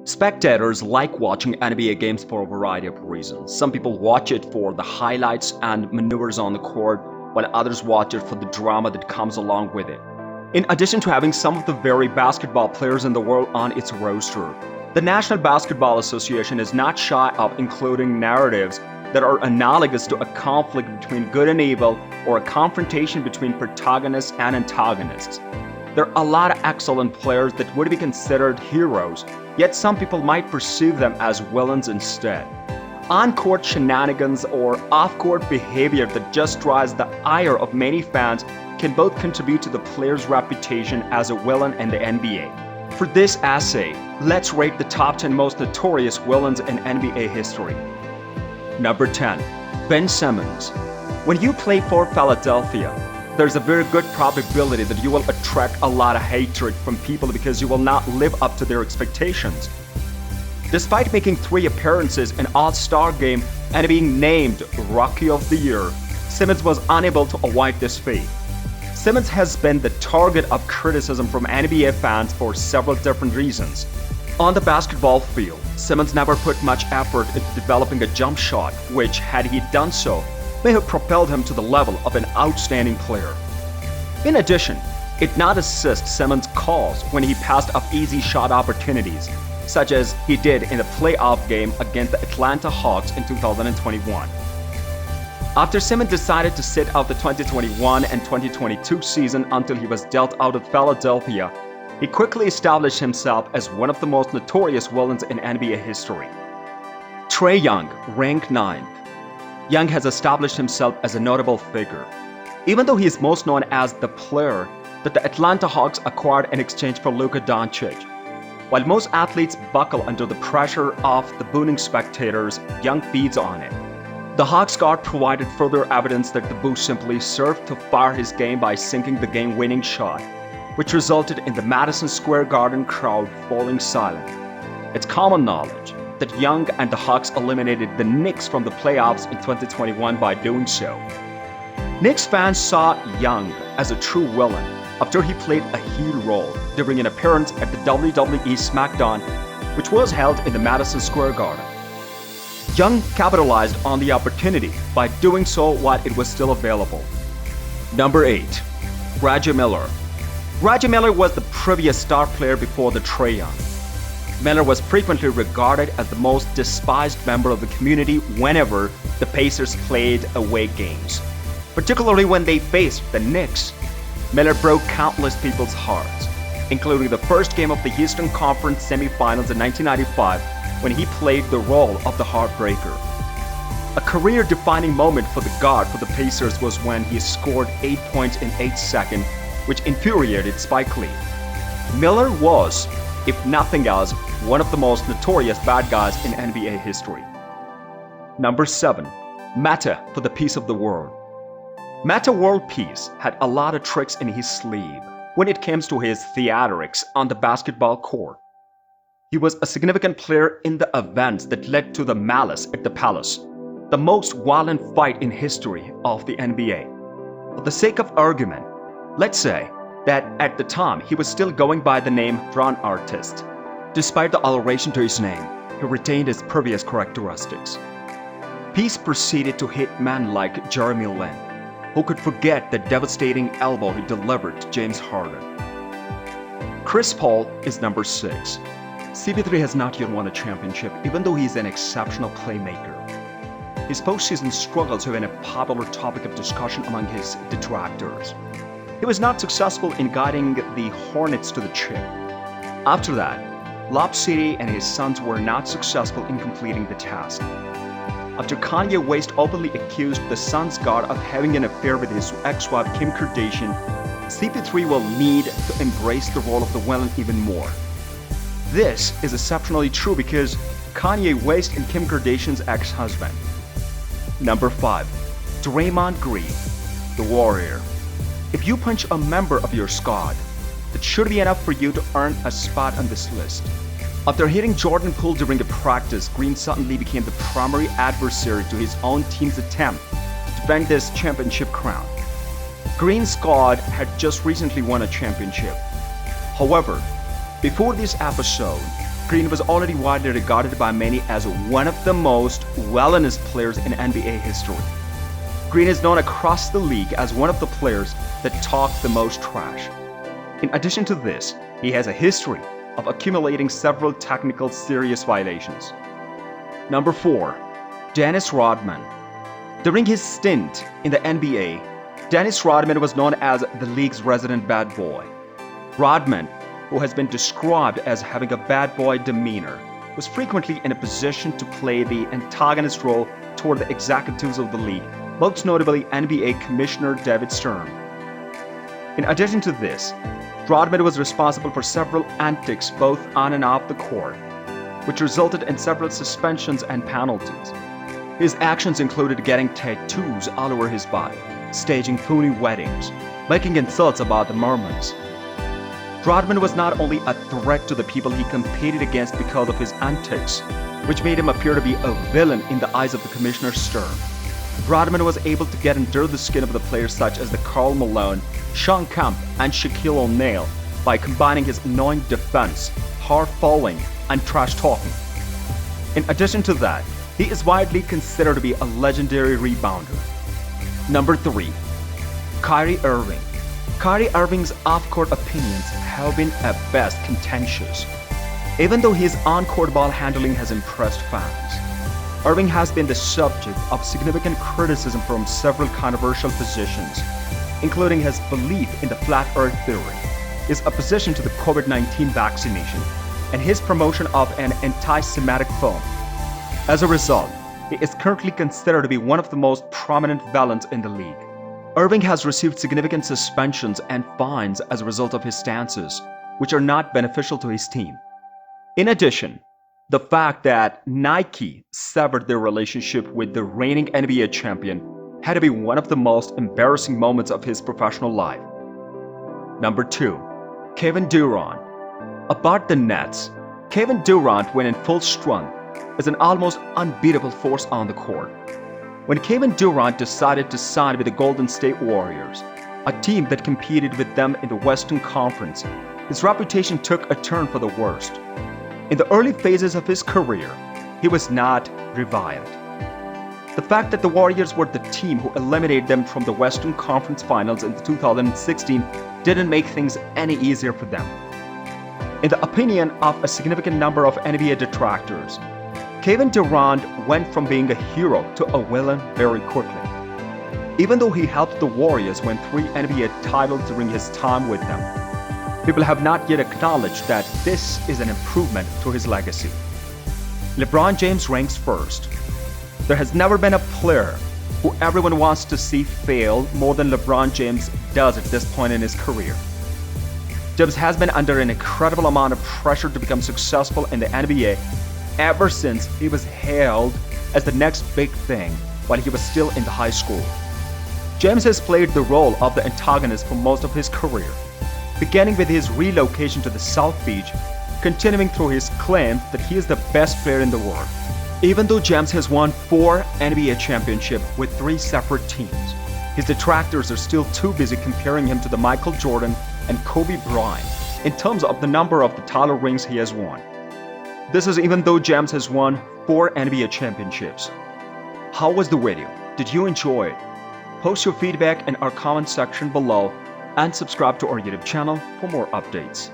Spectators like watching NBA games for a variety of reasons. Some people watch it for the highlights and maneuvers on the court, while others watch it for the drama that comes along with it. In addition to having some of the very basketball players in the world on its roster, the National Basketball Association is not shy of including narratives that are analogous to a conflict between good and evil or a confrontation between protagonists and antagonists. There are a lot of excellent players that would be considered heroes, yet some people might perceive them as villains instead. On-court shenanigans or off-court behavior that just drives the ire of many fans can both contribute to the player's reputation as a villain in the NBA. For this essay, let's rate the top 10 most notorious villains in NBA history. Number 10. Ben Simmons. When you play for Philadelphia, there's a very good probability that you will attract a lot of hatred from people because you will not live up to their expectations. Despite making 3 appearances in All-Star Game and being named Rookie of the Year, Simmons was unable to avoid this fate. Simmons has been the target of criticism from NBA fans for several different reasons. On the basketball field, Simmons never put much effort into developing a jump shot, which, had he done so, may have propelled him to the level of an outstanding player. In addition, it did not assist Simmons' cause when he passed up easy shot opportunities, such as he did in the playoff game against the Atlanta Hawks in 2021. After Simmons decided to sit out the 2021 and 2022 season until he was dealt out of Philadelphia, he quickly established himself as one of the most notorious villains in NBA history. Trae Young, ranked 9th. Young has established himself as a notable figure, even though he is most known as the player that the Atlanta Hawks acquired in exchange for Luka Doncic. While most athletes buckle under the pressure of the booing spectators, Young feeds on it. The Hawks guard provided further evidence that the boo simply served to fire his game by sinking the game-winning shot, which resulted in the Madison Square Garden crowd falling silent. It's common knowledge that Young and the Hawks eliminated the Knicks from the playoffs in 2021 by doing so. Knicks fans saw Young as a true villain after he played a heel role during an appearance at the WWE SmackDown, which was held in the Madison Square Garden. Young capitalized on the opportunity by doing so while it was still available. Number 8. Reggie Miller. Reggie Miller was the previous star player before the Trae Young. Miller was frequently regarded as the most despised member of the community whenever the Pacers played away games, particularly when they faced the Knicks. Miller broke countless people's hearts, including the first game of the Eastern Conference semifinals in 1995 when he played the role of the Heartbreaker. A career-defining moment for the guard for the Pacers was when he scored 8 points in 8 seconds, which infuriated Spike Lee. Miller was, if nothing else, one of the most notorious bad guys in NBA history. Number 7. Metta for the peace of the world. Metta World Peace had a lot of tricks in his sleeve when it came to his theatrics on the basketball court. He was a significant player in the events that led to the Malice at the Palace, the most violent fight in history of the NBA. For the sake of argument, let's say that at the time he was still going by the name Drawn Artist. Despite the alteration to his name, he retained his previous characteristics. Peace proceeded to hit men like Jeremy Lin, who could forget the devastating elbow he delivered to James Harden. Chris Paul is number 6. CP3 has not yet won a championship, even though he's an exceptional playmaker. His postseason struggles have been a popular topic of discussion among his detractors. He was not successful in guiding the Hornets to the chip. After that, Lob City and his sons were not successful in completing the task. After Kanye West openly accused the Suns guard of having an affair with his ex-wife Kim Kardashian, CP3 will need to embrace the role of the villain even more. This is exceptionally true because Kanye West and Kim Kardashian's ex-husband. Number 5. Draymond Green, the Warrior. If you punch a member of your squad, that should be enough for you to earn a spot on this list. After hitting Jordan Poole during a practice, Green suddenly became the primary adversary to his own team's attempt to defend this championship crown. Green's squad had just recently won a championship. However, before this episode, Green was already widely regarded by many as one of the most villainous players in NBA history. Green is known across the league as one of the players that talk the most trash. In addition to this, he has a history of accumulating several technical serious violations. Number 4. Dennis Rodman. During his stint in the NBA, Dennis Rodman was known as the league's resident bad boy. Rodman, who has been described as having a bad boy demeanor, was frequently in a position to play the antagonist role toward the executives of the league, most notably NBA Commissioner David Stern. In addition to this, Rodman was responsible for several antics both on and off the court, which resulted in several suspensions and penalties. His actions included getting tattoos all over his body, staging phony weddings, making insults about the Mormons. Rodman was not only a threat to the people he competed against because of his antics, which made him appear to be a villain in the eyes of the Commissioner Stern. Rodman was able to get under the skin of the players such as Karl Malone, Sean Kemp, and Shaquille O'Neal by combining his annoying defense, hard fouling, and trash talking. In addition to that, he is widely considered to be a legendary rebounder. Number 3. Kyrie Irving. Kyrie Irving's off-court opinions have been at best contentious. Even though his on-court ball handling has impressed fans, Irving has been the subject of significant criticism from several controversial positions, including his belief in the flat earth theory, his opposition to the COVID-19 vaccination, and his promotion of an anti-Semitic film. As a result, he is currently considered to be one of the most prominent villains in the league. Irving has received significant suspensions and fines as a result of his stances, which are not beneficial to his team. In addition, the fact that Nike severed their relationship with the reigning NBA champion had to be one of the most embarrassing moments of his professional life. Number 2. Kevin Durant. About the Nets, Kevin Durant, when in full strength, is an almost unbeatable force on the court. When Kevin Durant decided to sign with the Golden State Warriors, a team that competed with them in the Western Conference, his reputation took a turn for the worst. In the early phases of his career, he was not reviled. The fact that the Warriors were the team who eliminated them from the Western Conference Finals in 2016 didn't make things any easier for them. In the opinion of a significant number of NBA detractors, Kevin Durant went from being a hero to a villain very quickly. Even though he helped the Warriors win 3 NBA titles during his time with them, people have not yet acknowledged that this is an improvement to his legacy. LeBron James ranks first. There has never been a player who everyone wants to see fail more than LeBron James does at this point in his career. James has been under an incredible amount of pressure to become successful in the NBA ever since he was hailed as the next big thing while he was still in the high school. James has played the role of the antagonist for most of his career, beginning with his relocation to the South Beach, continuing through his claim that he is the best player in the world. Even though James has won 4 NBA championships with 3 separate teams, his detractors are still too busy comparing him to the Michael Jordan and Kobe Bryant in terms of the number of the title rings he has won. This is even though James has won 4 NBA championships. How was the video? Did you enjoy it? Post your feedback in our comment section below and subscribe to our YouTube channel for more updates.